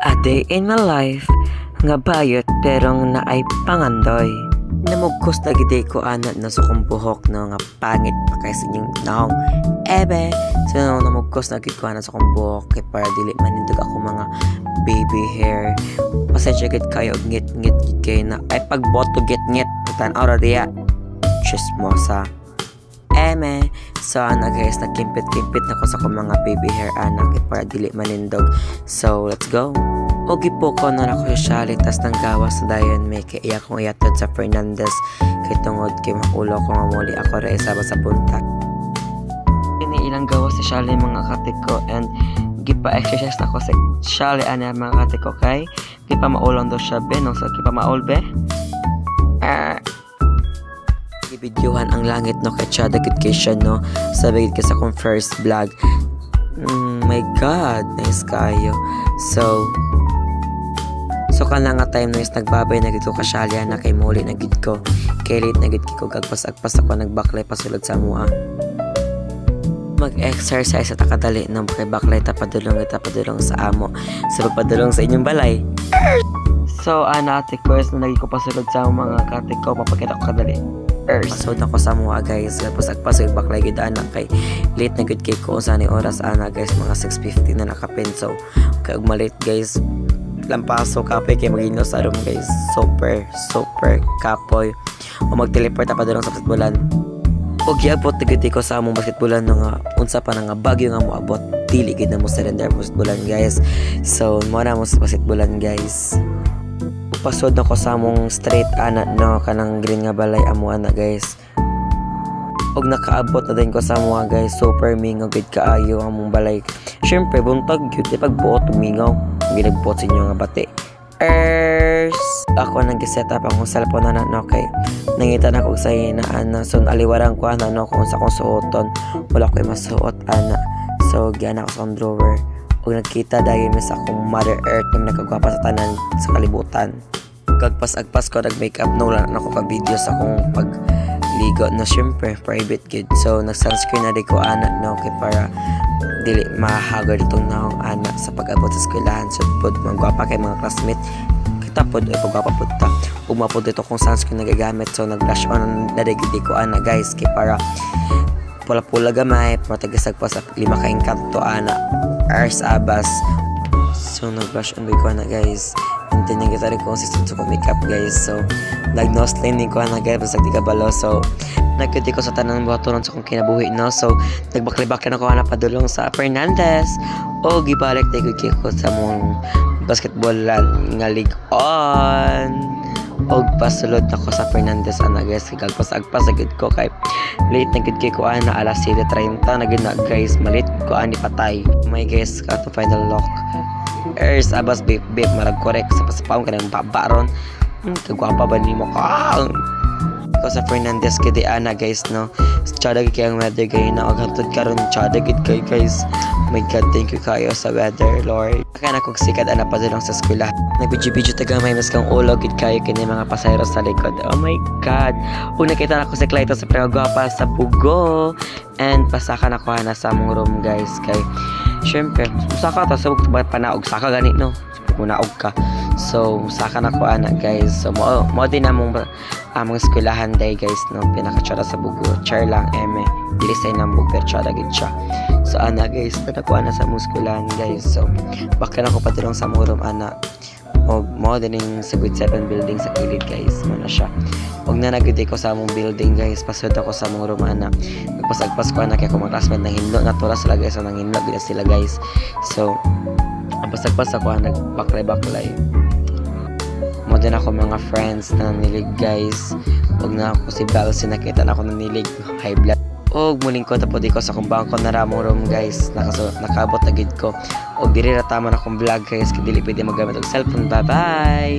A day in my life nga bayot perong naay pangandoy. Namugkos na gide ko anat na sa kong buhok na nga pangit pa kaysa inyong naong ebe. So namugkos na gid ko anat sa kong buhok kay para dili manindog ako mga baby hair. Pasensya gid kayo ngit-ngit gid kayo na ay pagboto git-ngit putan aura diya. Chismosa. Eme. So ana guys, nagkimpit-kimpit na ko sa kong mga baby hair anak kay para dili manindog. So let's go. Ogi po ko na ako sa tas ng gawas na dayon may kay iya kong iyatod sa Fernandez kay tungod kay makulo ko nga muli ako ra isa sa punta. Ini ilang gawas sa Shali mga kate ko and gipa-exercise na ko sa Shali ana mga kate ko kay gipa maulong daw siya be no so gipa maul be. Gibidyohan ang langit no kay Chada gid kay siya no sabi gid sa kong first vlog. My god, nice kayo. So kana nga time na is nagbabay na gid ko kasyalya na kay muli na gid ko. Kay late na gid ko gagpas-agpas ako nagbaklay pasulod sa mua. Mag-exercise at akadali nang kay baklay tapadulong sa amo. Sa pagpadulong sa inyong balay. So ana ate ko is na naging ko pasulod sa mga kate ko papakita ko kadali. Pasod ako sa mua guys. Gagpas-agpas yung baklay gid anak kay late na gid kay ko sa ni oras ana guys mga 6:50 na nakapin. So kay malit guys lampaso kapoy kay magino sa room guys super kapoy o mag-teleport pa doon sa basketballan o giabot tigiti ko sa among basketballan nga unsa pa nga bagyo nga mo abot dili gid na mo surrender basketballan guys so mo na mo sa basketballan guys pasod na ko sa among straight ana no kanang green nga balay amo ana guys og nakaabot na din ko sa mga guys super mingaw gid kaayo among balay syempre buntag gyud pagbuot mingaw ginagbuot sa inyo nga bati ako nang giset up ang cellphone na no kay nangita na ko sa inaan so aliwarang ko ana no kung sa kong suoton wala ko masuot ana so giana ko sa drawer og nagkita dahil sa akong mother earth na nagkagwapa sa tanan sa kalibutan kagpas-agpas ko nag makeup no lang ako ka video sa akong pagligo na syempre private gid so nag sunscreen na di ko ana no kay para dili mahagard itong naong anak sa pag-abot sa eskwelahan so pod magwapa kay mga classmate kita pod ay pagwapa pod ta umapod ito kung sunscreen nagagamit so nag-blush on na di ko ana guys kay para pula-pula gamay matagasag pa sa 5 ka engkanto ana ars abas so nag-blush on ko ana guys and then yung gitari ko consistent sa makeup guys so nag-nose lining ko ana guys sa tigabalo so nagkiti ko sa tanang buhatonon sa kong kinabuhi no so nagbakli-bakli na ko na padulong sa Fernandez o gibalik tayo ko sa mong basketball nga league on o pasulod na ko sa Fernandez ana guys kagpas-agpas agad ko kay late na gid ko ana alas 7:30 na gid na guys malit ko ani patay my guys ka to final lock ers abas bip marag correct sa pasapaw kanang babaron kagwapa ba nimo ka ko sa Fernandez kay ana guys no chada gid kay ang weather gay na og hantod karon chada gid kay guys my god thank you kayo sa weather lord kana kog sikad ana pa lang sa eskwela nagbidyo taga may mas kang ulo gid kayo kini mga pasahero sa likod oh my god ug nakita na ko si Clayton sa pagwapa sa bugo and pasaka na ko na sa among room guys kay syempre saka ta sa panaog saka gani no kunaog ka so saka na ko ana guys so mo din among eskwelahan day guys no pinakatsara sa bugo char lang eme dili say nang bug pero tsara gid siya so ana guys nakakuha na sa eskwelahan guys so baka na ko padulong sa murom ana og mo din sa grade 7 building sa kilid guys mo na siya og nanagid ko sa among building guys pasod ako sa murom ana nagpasagpas ko ana kay ako mga classmate nang hinlo na tura sila guys so nang hinlo gid sila guys so pasagpas ako nagbaklay mo din ako mga friends na nanilig guys og na ako si Belsi nakita na ako nanilig high blood og muling ko tapos ko sa kumbang ko na ramong room guys nakabot na gid ko og diri ra tama na akong vlog guys kay dili pwede magamit og cellphone bye bye